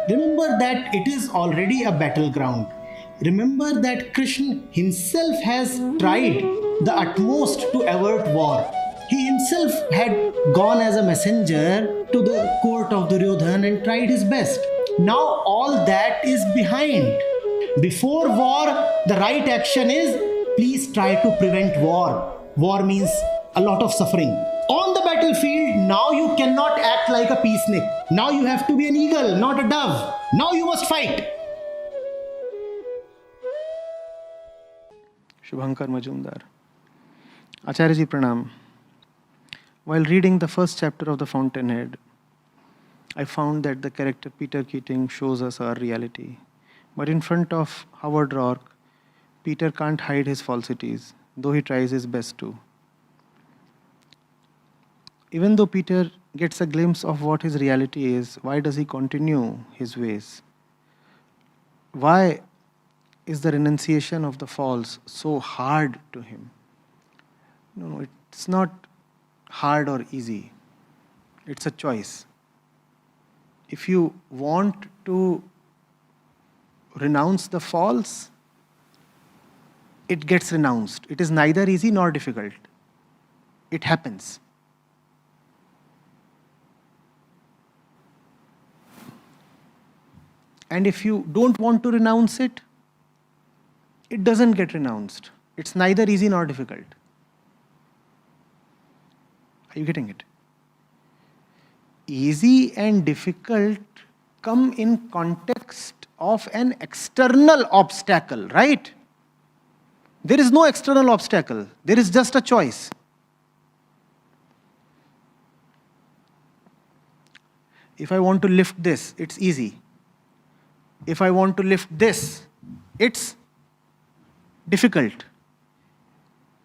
Remember that it is already a battleground. Remember that Krishna himself has tried the utmost to avert war. He himself had gone as a messenger to the court of Duryodhan and tried his best. Now all that is behind. Before war, the right action is please try to prevent war. War means a lot of suffering. On the battlefield, now you cannot act like a peacenik. Now you have to be an eagle, not a dove. Now you must fight. Shubhankar Majumdar. Acharya ji Pranam. While reading the first chapter of the Fountainhead, I found that the character Peter Keating shows us our reality. But in front of Howard Rourke, Peter can't hide his falsities, though he tries his best to. Even though Peter gets a glimpse of what his reality is, why does he continue his ways? Why is the renunciation of the false so hard to him? No, it's not hard or easy. It's a choice. If you want to renounce the false, it gets renounced. It is neither easy nor difficult. It happens. And if you don't want to renounce it, it doesn't get renounced. It's neither easy nor difficult. Are you getting it? Easy and difficult come in context of an external obstacle, right? There is no external obstacle. There is just a choice. If I want to lift this, it's easy. If I want to lift this, it's difficult.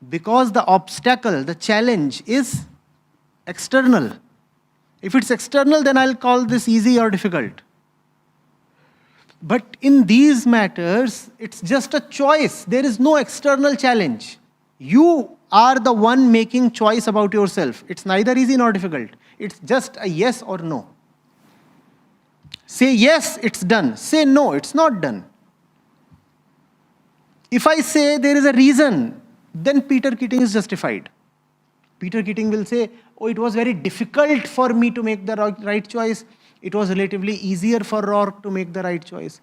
Because the obstacle, the challenge is external. If it's external, then I'll call this easy or difficult. But in these matters, it's just a choice. There is no external challenge. You are the one making choice about yourself. It's neither easy nor difficult. It's just a yes or no. Say yes, it's done. Say no, it's not done. If I say there is a reason, then Peter Keating is justified. Peter Keating will say, oh, it was very difficult for me to make the right choice. It was relatively easier for Rourke to make the right choice.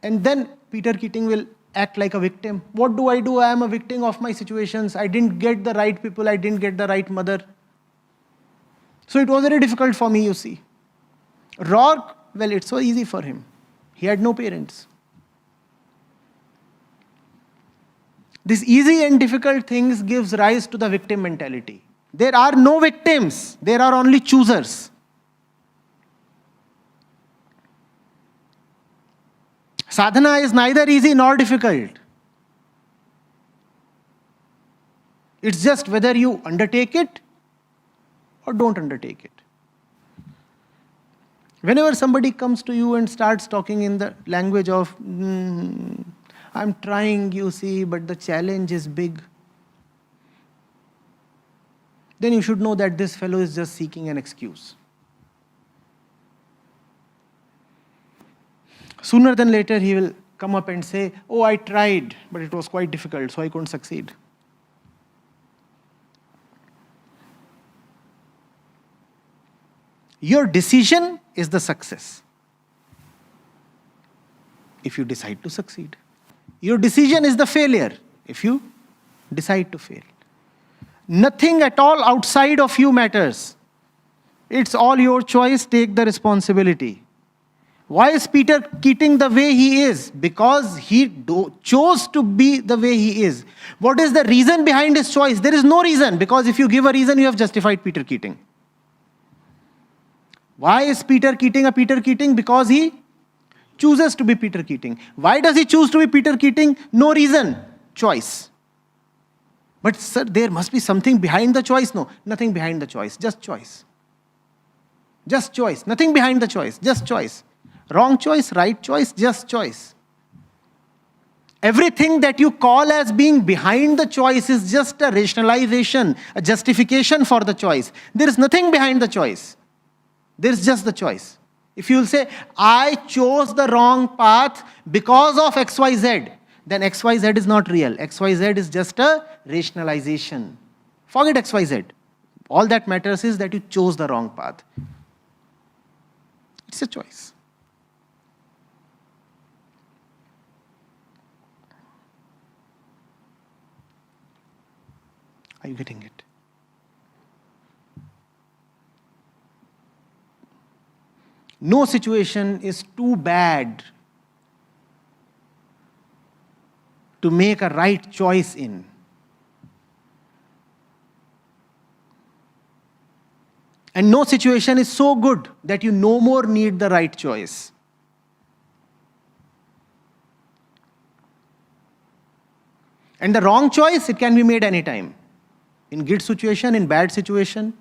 And then Peter Keating will act like a victim. What do? I am a victim of my situations. I didn't get the right people. I didn't get the right mother. So it was very difficult for me, you see. Rourke, well, it's so easy for him. He had no parents. This easy and difficult things gives rise to the victim mentality. There are no victims. There are only choosers. Sadhana is neither easy nor difficult. It's just whether you undertake it or don't undertake it. Whenever somebody comes to you and starts talking in the language of, I'm trying, you see, but the challenge is big, then you should know that this fellow is just seeking an excuse. Sooner than later, he will come up and say, oh, I tried, but it was quite difficult, so I couldn't succeed. Your decision is the success. If you decide to succeed. Your decision is the failure, if you decide to fail. Nothing at all outside of you matters. It's all your choice. Take the responsibility. Why is Peter Keating the way he is? Because he chose to be the way he is. What is the reason behind his choice? There is no reason, because if you give a reason, you have justified Peter Keating. Why is Peter Keating a Peter Keating? Because he chooses to be Peter Keating. Why does he choose to be Peter Keating? No reason. Choice. But sir, there must be something behind the choice. No, nothing behind the choice. Just choice. Just choice. Nothing behind the choice. Just choice. Wrong choice, right choice, just choice. Everything that you call as being behind the choice is just a rationalization, a justification for the choice. There is nothing behind the choice. There is just the choice. If you will say, I chose the wrong path because of XYZ, then XYZ is not real. XYZ is just a rationalization. Forget XYZ. All that matters is that you chose the wrong path. It's a choice. Are you getting it? No situation is too bad to make a right choice in. And no situation is so good that you no more need the right choice. And the wrong choice, it can be made anytime. In good situation, in bad situation,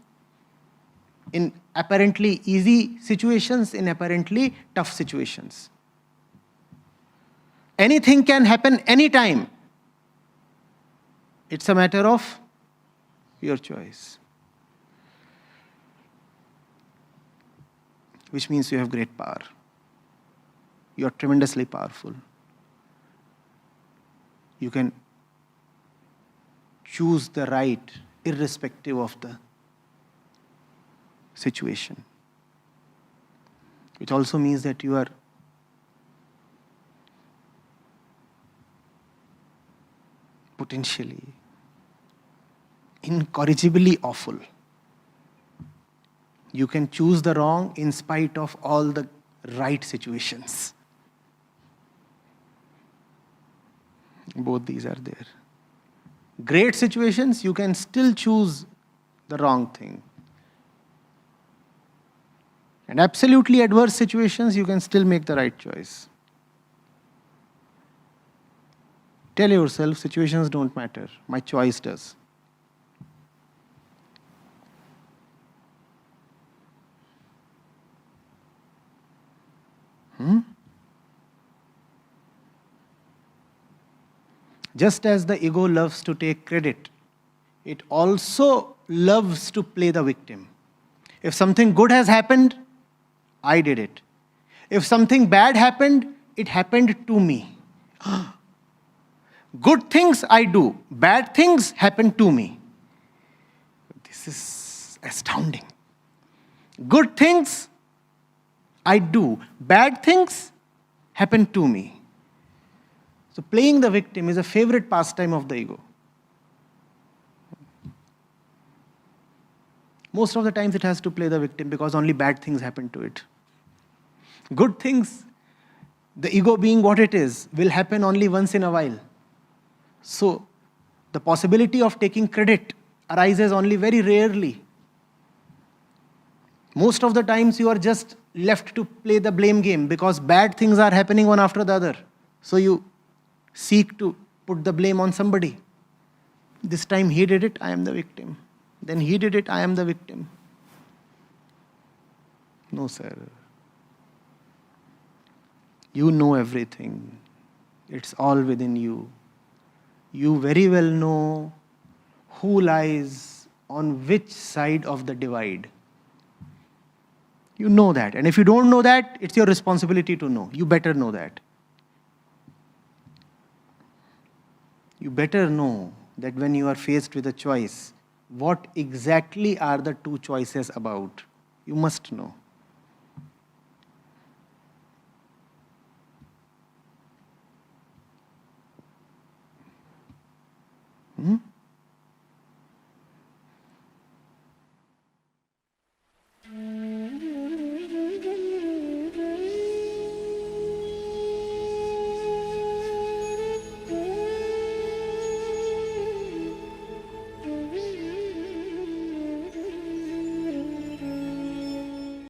in apparently easy situations, in apparently tough situations. Anything can happen anytime. It's a matter of your choice. Which means you have great power. You are tremendously powerful. You can choose the right irrespective of the situation. It also means that you are potentially incorrigibly awful. You can choose the wrong in spite of all the right situations. Both these are there. Great situations, you can still choose the wrong thing. And absolutely adverse situations, you can still make the right choice. Tell yourself, situations don't matter. My choice does. Just as the ego loves to take credit, it also loves to play the victim. If something good has happened, I did it. If something bad happened, it happened to me. Good things I do, bad things happen to me. This is astounding. Good things I do, bad things happen to me. So playing the victim is a favorite pastime of the ego. Most of the times it has to play the victim because only bad things happen to it. Good things, the ego being what it is, will happen only once in a while. So the possibility of taking credit arises only very rarely. Most of the times you are just left to play the blame game because bad things are happening one after the other. So you seek to put the blame on somebody. This time he did it, I am the victim. Then he did it, I am the victim. No, sir. You know everything. It's all within you. You very well know who lies on which side of the divide. You know that. And if you don't know that, it's your responsibility to know. You better know that. You better know that when you are faced with a choice, what exactly are the two choices about? You must know. Hmm?